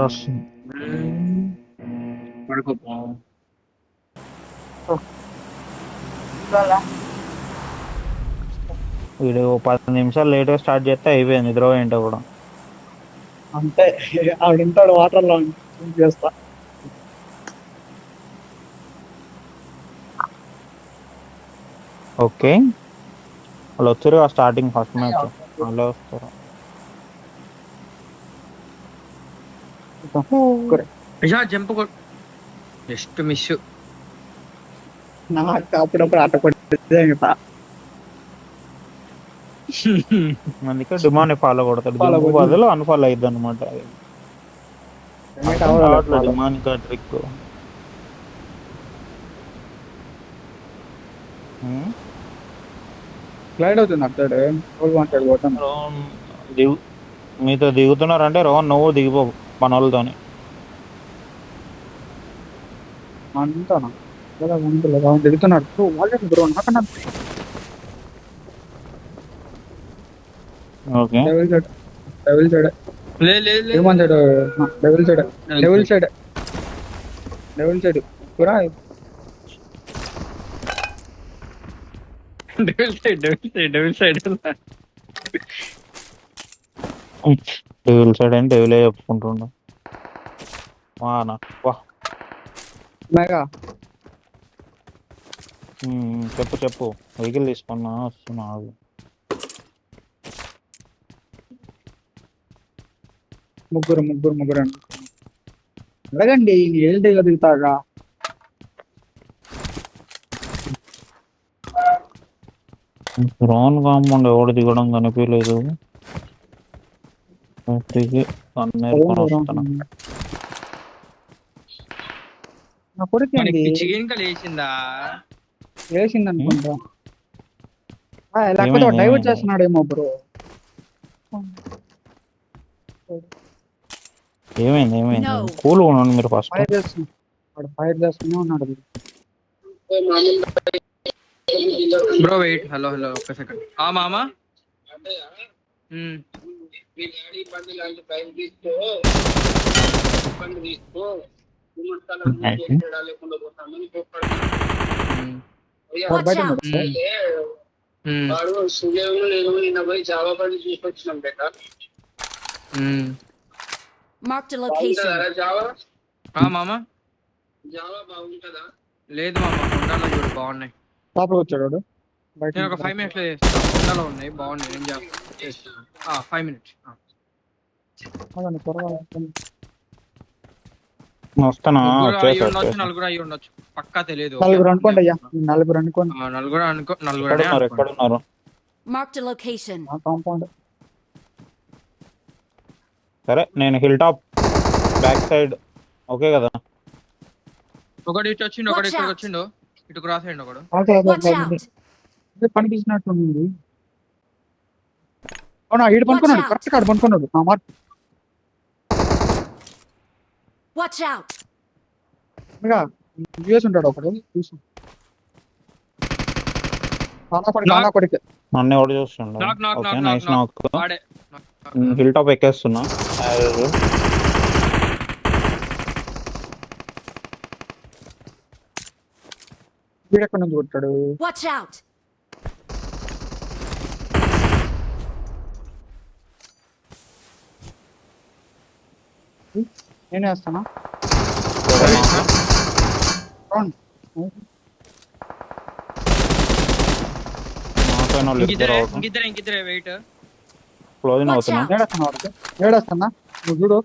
వస్తుంది. పడుకో. వీడు 10 నిమిషాలు లేట్గా స్టార్ట్ చేస్తే అయిపోయింది నిద్రపోయింటే కూడా. అంతే ఆవిడంటాడు వాటర్ లో చేస్తా. ఓకే, వాళ్ళు వచ్చారు స్టార్టింగ్ ఫస్ట్ మ్యాచ్, వాళ్ళే వస్తారు. Jump just miss. నాకు అప్పుడప్పుడు ఆట పడితే అందుకే డిమాండ్ ఫాలో కొడతాడు, Follow జంపు కొట్టు. బదులు అన్ఫాలో అయ్యిద్ది అనమాట. Demand trick. స్లైడ్ అవుతుంది అప్సైడ్ మాట్లాడు పోతాను. రోహన్ మీతో దిగుతున్నారంటే రోహన్ నువ్వు దిగిపో మన వాళ్ళతోని. అంతానా దిగుతున్నాడు వాళ్ళకి బ్రో నాకన్నా ఓకే, డెవిల్ సైడ్ ఏమంటాడు devil side devil side devil side కూడా డెవిల్ సైడ్ డెవిల్ సైడ్ అని డెవిలే చెప్పుకుంటుండ. వానా వా మెగా చెప్పు చెప్పు, వెహికల్ తీసుకున్నా వస్తున్నా ఆగు. ముగ్గురు అడగండి ఏళ్ళ దిగుతాగా. రోహన్ కాంపౌండ్ ఎవడు దిగడం కనిపించలేదు. దిగి నేర్కొని వస్తాను. నా కొడుకేంది చికెన్ లేచిందా? వేసింది అనుకుంటా, లేకపోతే డైవర్ట్ చేస్తున్నాడేమో బ్రో. ఏమైంది కూల్ ఉండండి మీరు ఫస్ట్. ఫైర్ చేస్తూనే ఉన్నాడు. బ్రో వెయిట్, హలో ఒక్క సెకండ్. మామా మార్క్ ది లొకేషన్. మామా లేదు మామా, కొండలో చూడు బాగున్నాయి. లోపల వచ్చాడు నేను ఒక 5 minutes లో చేస్తాను. కొండలో ఉన్నాయి బాగున్నాయి. ఏం చేస్తాను 5 minutes. వస్తానా? నలుగురు అయ్యి ఉండొచ్చు, పక్కా తెలియదు. నలుగురు అనుకోండి అయ్యా, నలుగురు ఎక్కడున్నారు? Mark the location. కాంపౌండ్. సరే నేను hill top back side, okay కదా? ఒకటి ఇటు వచ్చిండు, ఒకటి ఇక్కడికి వచ్చిండు, ఇటు క్రాస్ అయ్యిండు ఒకడు. కనిపించినట్టుంది. అవునా, ఈడు పనుకున్నాడు, కరెక్ట్ కాడు పనుకున్నాడు. Watch out. ఉంటాడు ఒకడు చూసి నన్ను ఎవడు చూస్తుండ? Nice knock. హిల్ టాప్ ఎక్కేస్తున్నా. వీడెక్కడి నుంచి కొట్టాడు? Watch out. నేనే వస్తానా? ఇంకిద్దరే వెయిట్. క్లోజింగ్ అవుతున్నా. ఏడేస్తున్నా నువ్వు చూడు.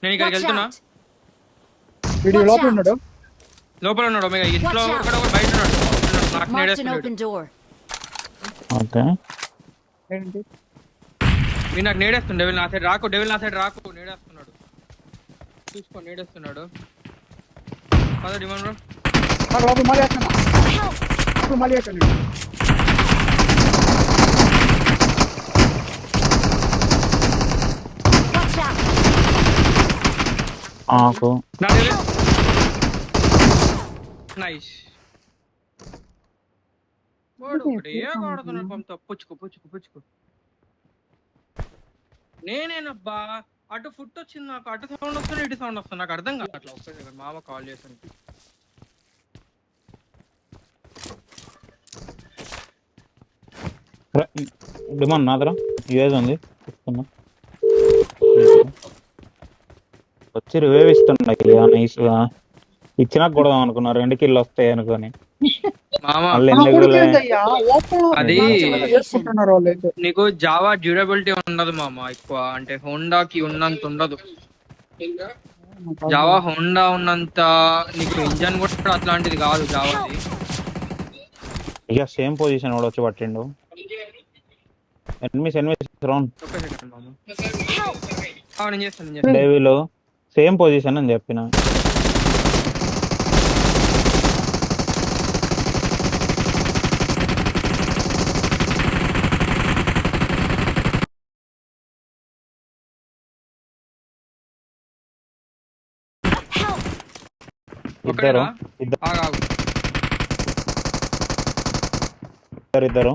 నేను ఇక్కడికి వెళ్తున్నా. వీడి లోపల ఉన్నాడు. ఇంట్లో బయట ఉన్నాడు. నాకు నేడేస్తుండు. డెవిల్ నా సైడ్ రాకు, నేడేస్తున్నాడు. చూసుకో, నేడేస్తున్నాడు. పద డిమాండ్ నైస్. పుచ్చుకో నేనేనబ్బా. అటు ఫుట్ వచ్చింది నాకు, అటు సౌండ్ వస్తుంది ఇటు సౌండ్ వస్తుంది, నాకు అర్థం కాదు అట్లా. ఒక్క సెకండ్, మామ కాల్ చేశాను. డిమాండ్ నాదరా యూఏజ్ ఉంది చూస్తున్నా. వచ్చి రివైవ్ ఇస్తున్నా నైస్ గా. ఇచ్చినా కొడదాం అనుకున్నా 2 కిల్లు వస్తాయి అనుకొని. మామ మళ్ళీ నా ఎందుకు కొడుకు ఏందయ్యా? ఓపెన్ అది చేసుకుంటున్నారు వాళ్ళు అయితే. నీకు జావా డ్యూరబిలిటీ ఉండదు మామ ఎక్కువ, అంటే హోండాకి ఉన్నంత ఉండదు. జావా హోండా ఉన్నంత నీకు ఇంజన్ కూడా అట్లాంటిది కాదు జావాది. ఇక సేమ్ పొజిషన్ కూడా వచ్చి పట్టిండు. ఎనిమిస్ రౌండ్ ఒక్క సెకండ్ మామ. నేను చేస్తాను. డేవిలో సేమ్ పొజిషన్ అని చెప్పిన. Help! ఇద్దరు ఆగు. ఇద్దరు ఇద్దరు.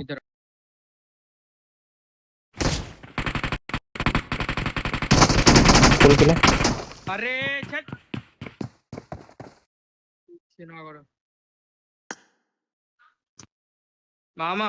పులికిలే. అరే ఛట్. సినిమా కూడా మామ